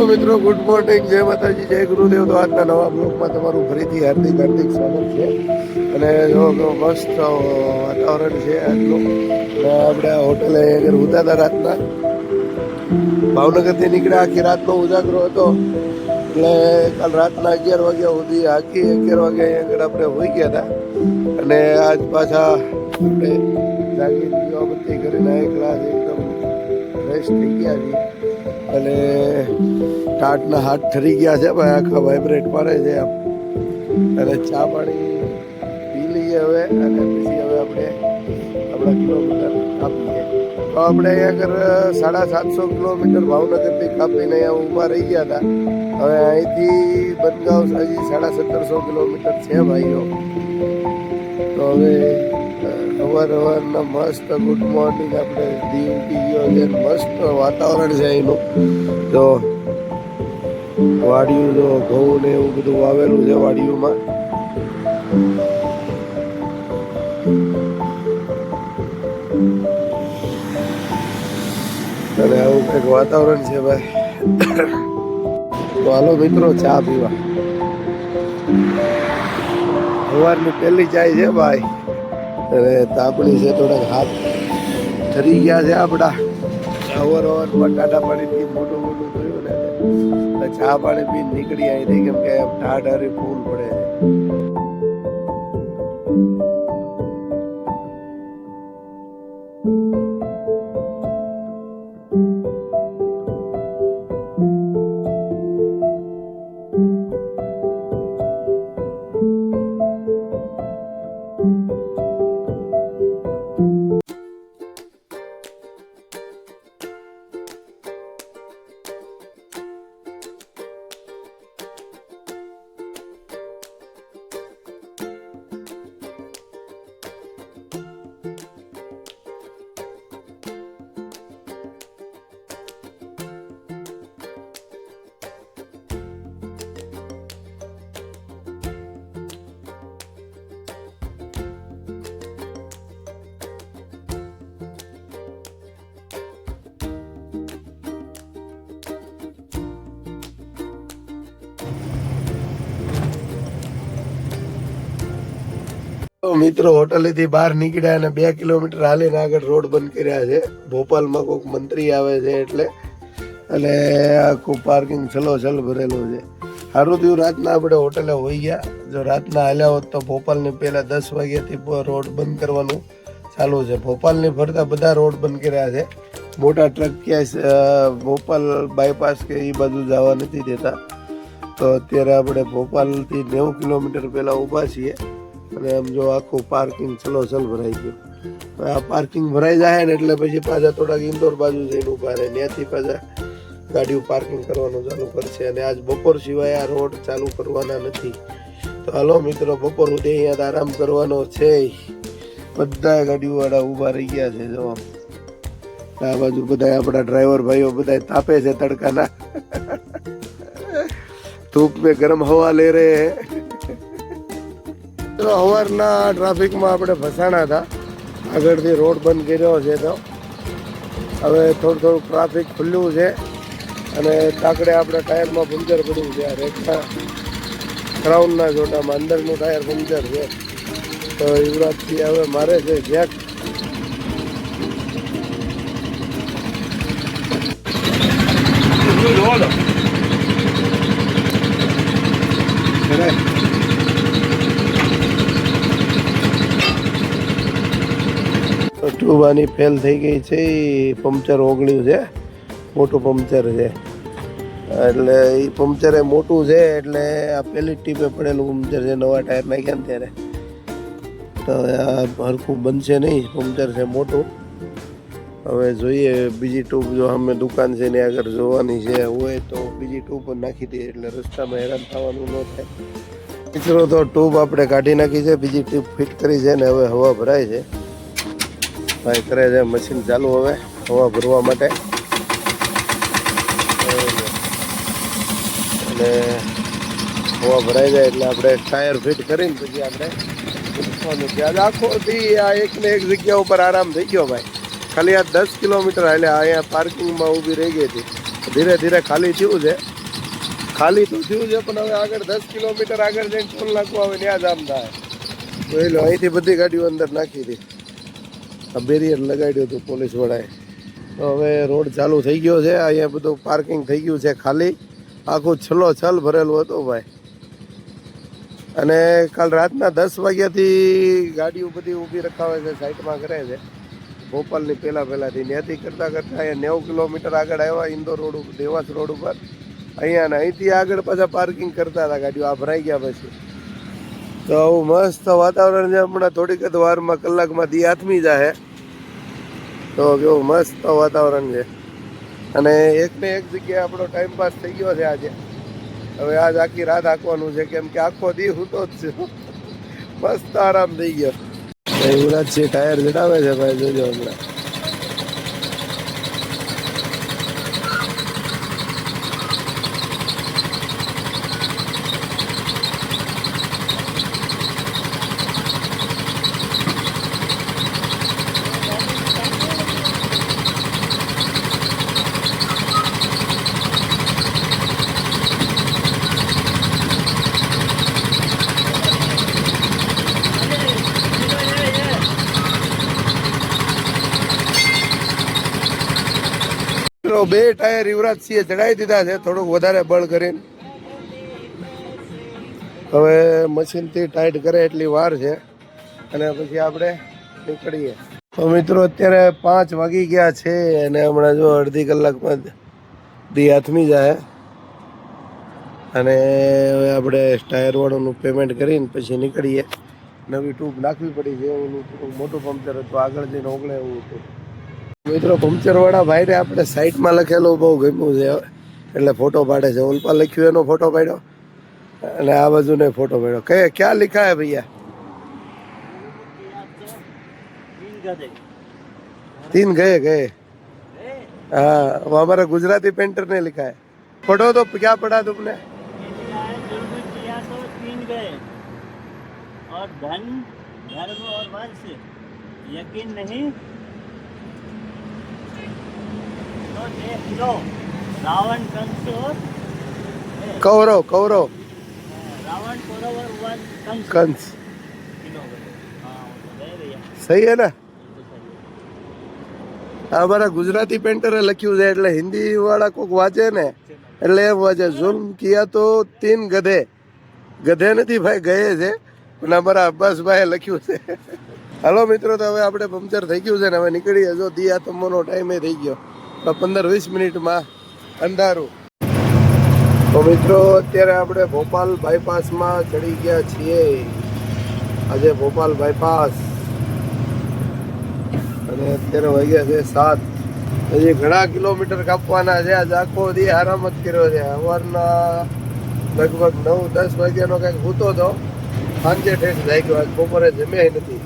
મિત્રો, good morning, જય માતાજી, જય ગુરુદેવ. તો આજના નવા બ્લોગમાં તમારું ફરીથી હાર્દિક સ્વાગત છે. અને જો મસ્ત વાતાવરણ છે આજનું. આપણે આ હોટલે આગળ ઉતારતા રાતના ભાવનગરથી નીકળ્યા. આખી રાતનો ઉજાગરો હતો એટલે કાલ રાતના 11 વાગ્યા સુધી આખી 11 વાગ્યા આગળ આપણે હોઈ ગયા હતા. અને આજ પાછા આપણે જાગી દીવાબત્તી કરીને એકલા એકદમ ફ્રેશ થઈ ગયા છીએ. અને ટાટના હાથ ઠરી ગયા છે ભાઈ, આખા વાઇબ્રેટ મારે છે આમ. અને ચા પાણી પી લઈએ હવે, અને પછી હવે આપણે આપણા કિલોમીટર કાપીએ. તો આપણે અહીંયા આગળ 750 કિલોમીટર ભાવનગરથી કાપીને અહીંયા ઊભા રહી ગયા હતા. હવે અહીંથી બનગાંવ હજી 1750 કિલોમીટર છે ભાઈઓ. તો હવે સવારના મસ્ત ગુડ મોર્નિંગ, આપણે દીવ ઉઠી ગયો છે, મસ્ત વાતાવરણ છે અહીંનું. જો વાડિયું, જો ઘઉં ને એવું બધું વાવેલું છે વાડિયુંમાં. અને આવું કંઈક વાતાવરણ છે ભાઈ. તો હાલો મિત્રો, ચા પીવા. સવારની પહેલી ચાય છે ભાઈ. અને તાપણી છે, થોડાક હાથ ઠરી ગયા છે આપણા. અવારમાં ટાટા પાણી પી મોટું થયું ને ચા પાણી પી નીકળી આવી, કેમ કે ટાઢ હારી ફૂલ પડે છે. મિત્રો, હોટલેથી બહાર નીકળ્યા અને 2 કિલોમીટર હાલીને આગળ રોડ બંધ કર્યા છે. ભોપાલમાં કોઈક મંત્રી આવે છે એટલે. અને આખું પાર્કિંગ છલોછલ ભરેલું છે. સારું થયું રાતના આપણે હોટલે હોઈ ગયા. જો રાતના હાલ્યા હોત તો ભોપાલની પહેલાં 10 વાગ્યાથી રોડ બંધ કરવાનું ચાલુ છે. ભોપાલની ફરતા બધા રોડ બંધ કર્યા છે. મોટા ટ્રક ક્યાંય ભોપાલ બાયપાસ કે એ બાજુ જવા નથી દેતા. તો અત્યારે આપણે ભોપાલથી 90 કિલોમીટર પહેલાં ઊભા છીએ. અને આમ જો આખું પાર્કિંગ છલોછલ ભરાઈ ગયું. હવે આ પાર્કિંગ ભરાઈ જાય ને એટલે પછી પાછા થોડાક ઇન્દોર બાજુ જઈને ઊભા રહે, ત્યાંથી પાછા ગાડીઓ પાર્કિંગ કરવાનું ચાલુ કરશે. અને આજ બપોર સિવાય આ રોડ ચાલુ કરવાના નથી. તો હાલો મિત્રો, બપોર સુધી અહીંયા આરામ કરવાનો છે. બધા ગાડીઓવાળા ઊભા રહી ગયા છે. જો આ બાજુ બધા આપણા ડ્રાઈવર ભાઈઓ બધા તાપે છે તડકાના. ધૂપ મેં ગરમ હવા લે રહે હે. સવારના ટ્રાફિકમાં આપણે ફસાણા હતા. આગળથી રોડ બંધ કર્યો છે. તો હવે થોડું ટ્રાફિક ખુલ્લું છે. અને તાકડે આપણે ટાયરમાં પંચર પડ્યું છે. આ રેખા ક્રાઉનના જોટામાં અંદરનું ટાયર પંચર છે. તો યુવરાજથી હવે મારે છે જેક. ટ્યુબાની ફેલ થઈ ગઈ છે. પંચર ઓગળ્યું છે, મોટું પંચર છે. એટલે એ પંચર એ મોટું છે એટલે આ પહેલી ટીપે પડેલું પંચર છે. નવા ટાયર નાખ્યા ને ત્યારે. તો આ હરખું બનશે નહીં, પંચર છે મોટું. હવે જોઈએ બીજી ટ્યુબ, જો અમે દુકાન છે ને આગળ જોવાની છે, હોય તો બીજી ટ્યુબ નાખી દઈએ એટલે રસ્તામાં હેરાન થવાનું ન થાય. મિત્રો, તો ટ્યુબ આપણે કાઢી નાખી છે, બીજી ટ્યુબ ફિટ કરી છે ને હવે હવા ભરાય છે. ભાઈ કરે છે મશીન ચાલુ હવે હવા ભરવા માટે. અને હવા ભરાઈ જાય એટલે આપણે ટાયર ફિટ કરીને પછી આપણે ત્યાં આખોથી આ એકને એક જગ્યા ઉપર આરામ થઈ ગયો ભાઈ. ખાલી આ 10 કિલોમીટર હાલ્યા. અહીંયા પાર્કિંગમાં ઊભી રહી ગઈ હતી, ધીરે ધીરે ખાલી થયું છે. ખાલી તો થયું છે પણ હવે આગળ 10 કિલોમીટર આગળ જઈને ટોલ નાખવું આવે ત્યાં જામ થાય. જોઈ લો અહીંથી બધી ગાડીઓ અંદર નાખી હતી. આ બેરિયર લગાડ્યું હતું પોલીસ વાળાએ. તો હવે રોડ ચાલુ થઈ ગયો છે. અહીંયા બધું પાર્કિંગ થઈ ગયું છે ખાલી. આખું છલ ભરેલું હતું ભાઈ. અને કાલ રાતના 10 વાગ્યાથી ગાડીઓ બધી ઊભી રખાવે છે, સાઈડમાં કરે છે. ભોપાલની પહેલાંથી ત્યાંથી કરતાં અહીંયા 90 કિલોમીટર આગળ આવ્યા ઇન્દોર રોડ ઉપર, દેવાસ રોડ ઉપર. અહીંયા ને અહીંથી આગળ પાછા પાર્કિંગ કરતા હતા ગાડીઓ. આ ભરાઈ ગયા પછી તો આવું મસ્ત વાતાવરણ છે. હમણાં થોડીક જ વારમાં કલાકમાં દી આથમી જાય. તો કેવું મસ્ત વાતાવરણ છે. અને એકને એક જગ્યાએ આપણો ટાઈમ પાસ થઈ ગયો છે આજે. હવે આજ આખી રાત હાંકવાનું છે, કેમ કે આખો દી હૂતો જ છે. મસ્ત આરામ થઈ ગયો. યુવરાજ છે ટાયર જડાવે છે ભાઈ, જોજો હમણાં. બે ટાયર યુવરાજસિંહે ચડાવી દીધા છે, થોડુંક વધારે બળ કરીને. હવે મશીનથી ટાઈટ કરે એટલી વાર છે અને પછી આપણે નીકળીએ. તો મિત્રો અત્યારે 5 વાગી ગયા છે અને હમણાં જો અડધી કલાકમાં દી હાથમી જાય. અને હવે આપણે ટાયરવાળાનું પેમેન્ટ કરીને પછી નીકળીએ. નવી ટ્યુબ નાખવી પડી છે. એનું મોટું પંક્ચર હતું, આગળ જઈને ઓગળે એવું હતું. મિત્રો પંક્ચર વાળા ભાઈને આપણે સાઈડમાં લખેલું બહુ ગમ્યું છે એટલે ફોટો પાડે છે. ઓલપા લખ્યું એનો ફોટો પાડ્યો અને આ બાજુનો ફોટો પાડ્યો. ક્યાં लिखा है भैया? 3 गए. हाँ, वो हमारा गुजराती पेंटर ने लिखा है. पढ़ो तो क्या पढ़ा तुमने? 3 गए और धन धर्म और वंश यकीन नहीं तो देख लो रावण कंस और कौरव रावण कौरव और कंस. सही है ना? हमारा गुजराती पेंटर लख्યું છે એટલે હિન્દી વાળા કોક વાંચે ને એટલે એમ વાંચે. ઝુલ્મ કિયા તો 3 ગધે નથી ભાઈ, ગયે છે. પણ અમારા અબ્બાસભાઈએ લખ્યું છે. હાલો મિત્રો, તો હવે આપણે પંક્ચર થઈ ગયું છે ને હવે નીકળીએ. જો દી આથમવાનો ટાઈમે થઈ ગયો. 15-20 મિનિટમાં અંધારું. તો મિત્રો અત્યારે આપણે ભોપાલ બાયપાસમાં ચડી ગયા છીએ. આજે ભોપાલ બાયપાસ અને અત્યારે વાગ્યા છે 7. હજી ઘણા કિલોમીટર કાપવાના છે. આજ આખો દી આરામ જ કર્યો છે. સવારના લગભગ 9-10 વાગ્યાનો કંઈક સૂતો હતો. સાંજે ઠેઠ જાગ્યો. આજ બપોરે જમ્યા નથી,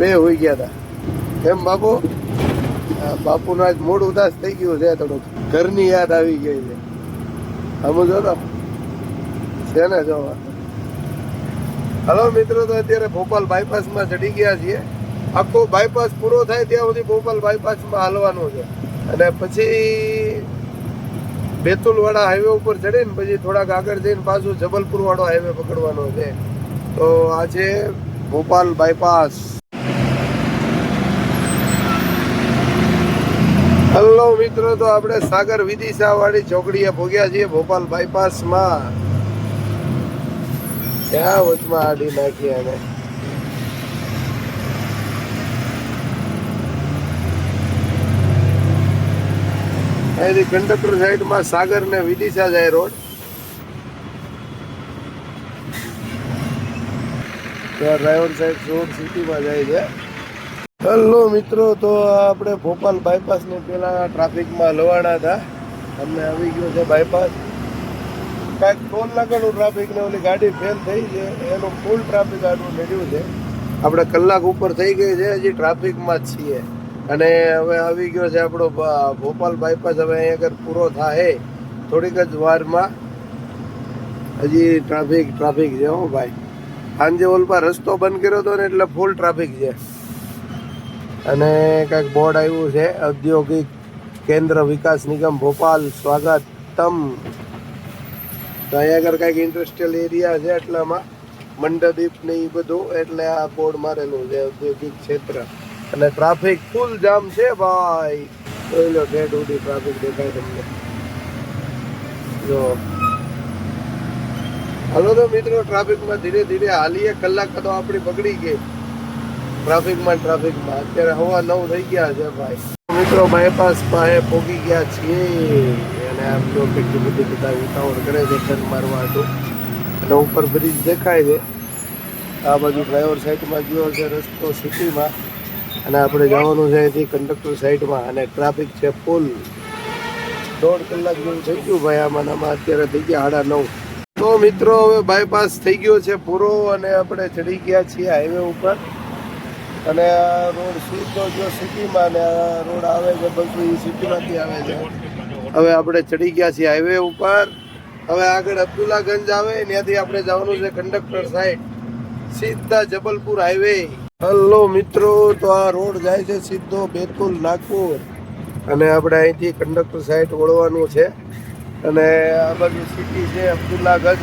2 હોઈ ગયા હતા. એમ બાપુ? બાપુનું આજ મૂડ ઉદાસ થઈ ગયું છે થોડુંક. ઘરની યાદ આવી ગઈ છે. સમજો તો છે ને જોવા. હલો મિત્રો, તો અત્યારે ભોપાલ બાયપાસમાં ચડી ગયા છીએ. આખો બાયપાસ પૂરો થાય ત્યાં સુધી ભોપાલ બાયપાસમાં હાલવાનું છે અને પછી બેતુલવાળા હાઈવે ઉપર ચડીને પછી થોડાક આગળ જઈને પાછું જબલપુરવાળો હાઈવે પકડવાનો છે. તો આ છે ભોપાલ બાયપાસ. હલો મિત્રો, તો આપણે સાગર વિદિશા વાળી ચોકડીએ પહોંચ્યા છીએ ભોપાલ બાયપાસમાં. ક્યાં વચમાં આડી નાખી અને અહીંથી કંડક્ટર સાઈડમાં સાગર ને વિદિશા જાય રોડ. ડ્રાઈવર સાઈડ રોડ સિટીમાં જાય છે. હલો મિત્રો, તો આપણે ભોપાલ બાયપાસને પેલા ટ્રાફિકમાં લવાણા હતા. અમને આવી ગયો છે બાયપાસ. કાંઈક ટોલ નાકાનું ટ્રાફિક ને ઓલી ગાડી ફેલ થઈ છે એનું ફૂલ ટ્રાફિક આટલું નડ્યું છે. આપણે કલાક ઉપર થઈ ગઈ છે, હજી ટ્રાફિકમાં જ છીએ. અને હવે આવી ગયો છે આપણો ભોપાલ બાયપાસ. હવે અહીં આગળ પૂરો થાય થોડીક જ વારમાં. હજી ટ્રાફિક છે હો ભાઈ. સાંજે ઓલપા રસ્તો બંધ કર્યો હતો ને એટલે ફૂલ ટ્રાફિક છે. અને કાંઈક બોર્ડ આવ્યું છે, ઔદ્યોગિક કેન્દ્ર વિકાસ નિગમ ભોપાલ સ્વાગતમ. તો અહીંયા આગળ કાંઈક ઇન્ડસ્ટ્રીયલ એરિયા છે એટલામાં મંડદીપ ને એ બધું, એટલે આ બોર્ડ મારેલું છે ઔદ્યોગિક ક્ષેત્ર. અને ટ્રાફિક ફૂલ જામ છે ભાઈ. જોઈ લો ઠેઠ સુધી ટ્રાફિક દેખાય તમને. જો હાલો તો મિત્રો, ટ્રાફિકમાં ધીરે ધીરે હાલીએ. કલાક તો આપણી બગડી ગઈ ટ્રાફિકમાં. અત્યારે 9:15 થઈ ગયા છે ભાઈ. મિત્રો બાયપાસ પાસે પહોંચી ગયા છીએ અને આમ જો કેટલી બધી બધા ઉતાવળ કરે છે ટર્ન મારવા હતું. અને ઉપર બ્રિજ દેખાય છે. આ બાજુ ડ્રાઈવર સાઈડમાં ગયો છે રસ્તો સિટીમાં, અને આપણે જવાનું છે અહીંથી કંડક્ટર સાઈડમાં. અને ટ્રાફિક છે ફૂલ. 1.5 કલાક જેવું થઈ ગયું ભાઈ આમાં. અત્યારે થઈ ગયા 9:30. તો મિત્રો હવે બાયપાસ થઈ ગયો છે પૂરો અને આપણે ચડી ગયા છીએ હાઈવે ઉપર. અને આ રોડ સીધો જો સિટીમાં, ને આ રોડ આવે છે બધું સિટીમાંથી આવે છે. હવે આપણે ચડી ગયા છીએ હાઈવે ઉપર. હવે આગળ અબ્દુલ્લાગંજ આવે, ત્યાંથી આપણે જવાનું છે કંડક્ટર સાઈડ, સીધા જબલપુર હાઈવે. હલો મિત્રો, તો આ રોડ જાય છે સીધો બેતુલ નાગપુર, અને આપણે અહીંથી કંડક્ટર સાઈડ વળવાનું છે. અને આ બાજુ સિટી છે અબ્દુલ્લાગંજ,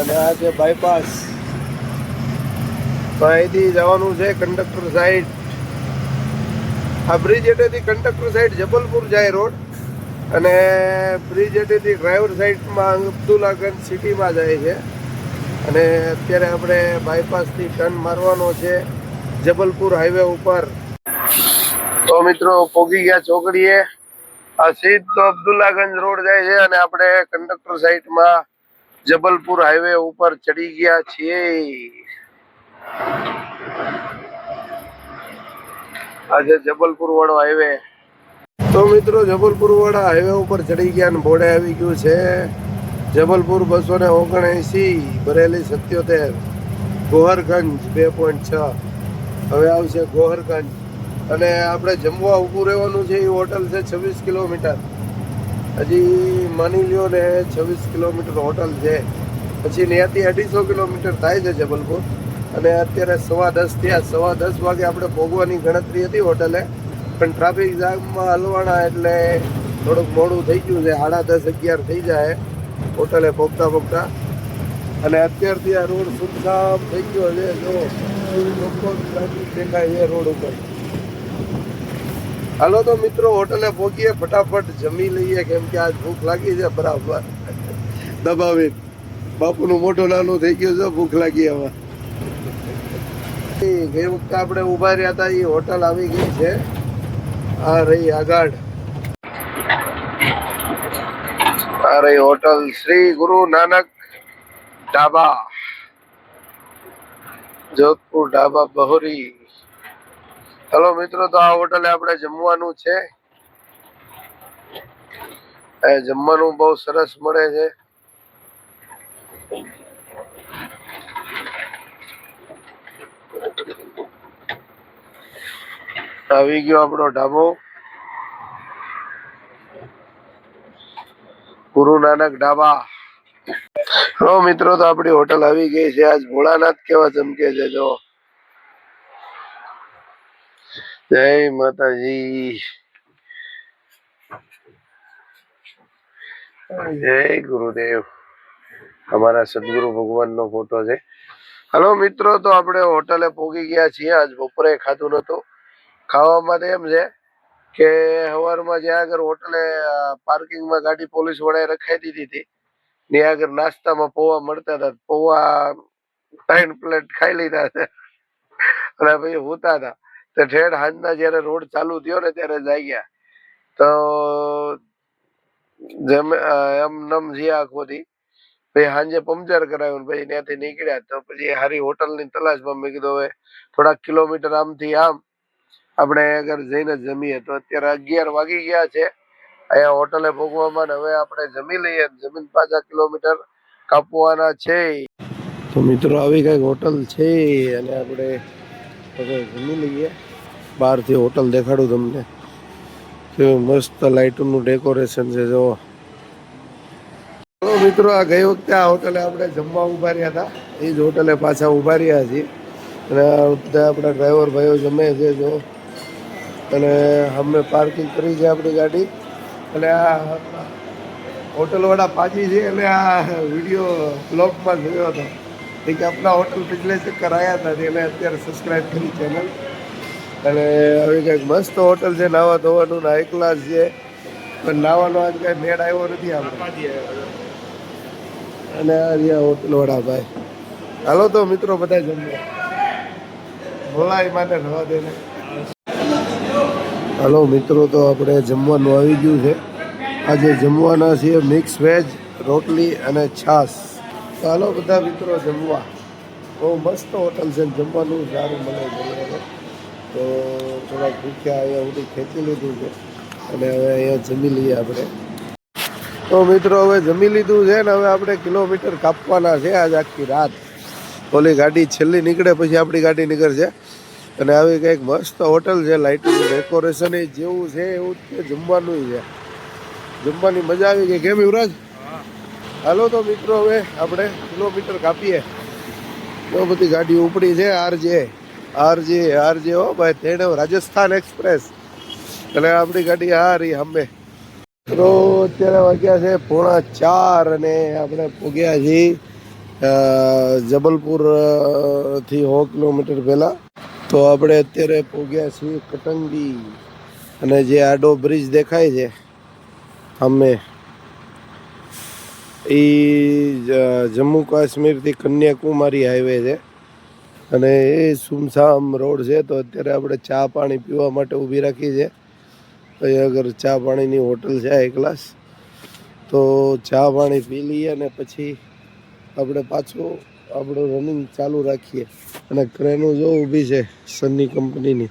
અને આ છે બાયપાસ. તો અહીંથી જવાનું છે કંડક્ટર સાઈડ. આ બ્રિજ હેઠળથી કંડક્ટર સાઈડ જબલપુર જાય રોડ, અને બ્રિજ હેઠળથી ડ્રાઈવર સાઈડમાં અબ્દુલ્લાગંજ સિટીમાં જાય છે. અને અત્યારે આપણે બાયપાસથી ટર્ન મારવાનો છે જબલપુર હાઈવે ઉપર. તો મિત્રો પહોંચી ગયા ચોકડીએ. આ સીધો અબ્દુલ્લાગંજ રોડ જાય છે, અને આપણે કંડક્ટર સાઈડમાં જબલપુર હાઈવે ઉપર ચડી ગયા છીએ. આજે જબલપુર વાળો હાઈવે. તો મિત્રો જબલપુર વાળા હાઈવે ઉપર ચડી ગયા અને બોર્ડે આવી ગયું છે જબલપુર 279, બરેલી 77, ગોહરગંજ 2.6. હવે આવશે ગોહરગંજ. અને આપણે જમવા ઊભું રહેવાનું છે. એ હોટલ છે 26 કિલોમીટર. હજી માની લ્યો ને 26 કિલોમીટર હોટલ છે. પછી ત્યાંથી 250 કિલોમીટર થાય છે જબલપુર. અને અત્યારે 10:15 થયા. 10:15 વાગે આપણે પહોંચવાની ગણતરી હતી હોટલે, પણ ટ્રાફિક જામમાં હલવાના એટલે થોડુંક મોડું થઈ ગયું છે. 10:30, 11 થઈ જાય હોટલે પહોંચતા. અને અત્યારથી આ રોડ સુમસામ થઈ ગયો છે. જો લોકો દેખાય છે રોડ ઉપર. હાલો તો મિત્રો હોટલે પહોંચીએ, ફટાફટ જમી લઈએ, કેમ કે આજ ભૂખ લાગી છે બરાબર દબાવી. બાપુનું મોઢું નાનું થઈ ગયું છે, ભૂખ લાગી હવે. ગઈ વખતે આપણે ઉભા રહ્યા હતા એ હોટલ આવી ગઈ છે. આ રહી આગળ, આ રહી હોટલ શ્રી ગુરુ નાનક ઢાબા, જોધપુર ઢાબા બહોરી. હલો મિત્રો, તો આ હોટલે આપણે જમવાનું છે. જમવાનું બહુ સરસ મળે છે. આવી ગયો આપણો ઢાબો, ગુરુ નાનક ઢાબા. હલો મિત્રો, તો આપણી હોટલ આવી ગઈ છે. આજ ભોળાનાથ કેવા ચમકે છે જો. જય માતાજી, જય ગુરુદેવ. અમારા સદગુરુ ભગવાનનો ફોટો છે. હલો મિત્રો, તો આપણે હોટલે પહોંચી ગયા છીએ. આજ બપોરે ખાધું નતું. ખાવામાં તો એમ છે કે સવારમાં જ્યાં આગળ હોટલે પાર્કિંગમાં ગાડી પોલીસ વાળાએ રખાઈ દીધી હતી, ત્યાં આગળ નાસ્તામાં પૌવા મળતા હતા. પૌવા 3 પ્લેટ ખાઈ લીધા છે, અને ભાઈ હોતા હતા. તો ઠેઠ સાંજના જયારે રોડ ચાલુ થયો ને ત્યારે જાગ્યા. તો એમ નમ જ્યાં આખોથી ભાઈ સાંજે પંચર કરાવ્યું, ભાઈ ત્યાંથી નીકળ્યા. તો પછી હારી હોટલની તલાશમાં મેં કીધું હવે થોડાક કિલોમીટર આમથી આમ આપણે આગળ જઈને જમીએ. તો અત્યારે 11 વાગી ગયા છે અહીંયા હોટલે ભોગવામાં. હવે આપણે જમી લઈએ, જમીન પાછા કિલોમીટર કાપવાના છે. તો મિત્રો આવી કઈક હોટલ છે, અને આપણે હવે જમી લઈએ. બહારથી હોટલ દેખાડું તમને. કેવું મસ્ત લાઇટોનું ડેકોરેશન છે જો. મિત્રો, આ ગઈ વખતે આ હોટલે આપણે જમવા ઉભા રહ્યા હતા, એ જ હોટલે પાછા ઉભા રહ્યા છીએ. અને બધા આપણા ડ્રાઈવર ભાઈઓ જમે છે જો. અને અમે પાર્કિંગ કરી છે આપણી ગાડી. અને આ होटल वाला पाजी છે એટલે આ વિડીયો બ્લોગમાં જોયો હતો કે આપણા હોટલ પિછલે ચક્કર આવ્યા હતા એટલે અત્યારે સબસ્ક્રાઇબ કરી ચેનલ અને હવે કંઈક મસ્ત હોટલ છે નાવા ધોવાનું ને હાઈ ક્લાસ છે પણ નાવાનો આજ કાંઈ મેળ આવ્યો નથી આપણે અને આ રહ્યા હોટલ વાળા ભાઈ હાલો તો મિત્રો બધા જમવા બોલાય માટે રવા દે ને હાલો મિત્રો તો આપણે જમવાનું આવી ગયું છે આજે જમવાના છે મિક્સ વેજ રોટલી અને છાશ તો હાલો બધા મિત્રો જમવા બહુ મસ્ત હોટલ છે જમવાનું સારું મળે છે તો થોડાક ભૂખ્યા અહીંયા સુધી ખેંચી લીધું છે અને હવે અહીંયા જમી લઈએ આપણે તો મિત્રો હવે જમી લીધું છે ને હવે આપણે કિલોમીટર કાપવાના છે આજ આખી રાત ઓલી ગાડી છેલ્લી નીકળે પછી આપણી ગાડી નીકળશે અને આવી કંઈક મસ્ત હોટલ છે લાઇટિંગ ડેકોરેશન એ જેવું છે એવું જ જમવાનું છે જમવાની મજા આવી ગઈ કેમ યુવરાજ હાલો તો મિત્રો હવે આપણે કિલોમીટર કાપીએ બહુ બધી ગાડી ઉપડી છે આરજે હો ભાઈ તેણે રાજસ્થાન એક્સપ્રેસ અને આપણી ગાડી આ રહી અમે તો અત્યારે વાગ્યા છે 3:45 અને આપણે પહોંચ્યા છીએ જબલપુર થી 100 કિલોમીટર પહેલાં તો આપણે અત્યારે પહોંચ્યા છીએ કટંગી અને જે આડો બ્રિજ દેખાય છે અમે એ જમ્મુ કાશ્મીરથી કન્યાકુમારી હાઈવે છે અને એ સુમસામ રોડ છે તો અત્યારે આપણે ચા પાણી પીવા માટે ઊભી રાખી છે અહીં આગળ ચા પાણીની હોટલ છે એક ક્લાસ તો ચા પાણી પી લઈએ અને પછી આપણે પાછું આપણું રનિંગ ચાલુ રાખીએ અને ક્રેનો જો ઊભી છે સની કંપનીની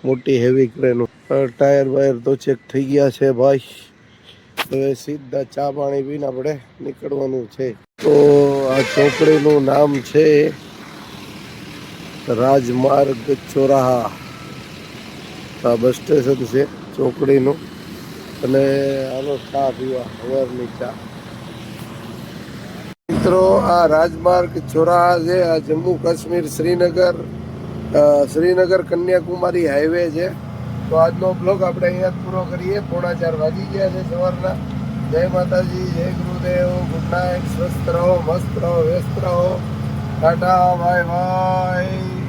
મોટી હેવી ક્રેનો ટાયર વાયર તો ચેક થઈ ગયા છે ભાઈ હવે સીધા ચા પાણી પીને આપણે નીકળવાનું છે તો આ ચોકડીનું નામ છે રાજમાર્ગ ચોરાહા આ બસ સ્ટેશન છે ચોકડીનું અને આનો ચા પીવા સવારની ચા મિત્રો આ રાજમાર્ગ ચોરાહા છે આ જમ્મુ કાશ્મીર શ્રીનગર કન્યાકુમારી હાઈવે છે તો આજનો બ્લોગ આપણે અહીંયા જ પૂરો કરીએ 3:45 વાગી ગયા છે સવારના જય માતાજી જય ગુરુદેવ ગુડ નાઇટ સ્વસ્થ રહો મસ્ત રહો વ્યસ્ત રહો ટાટા બાય બાય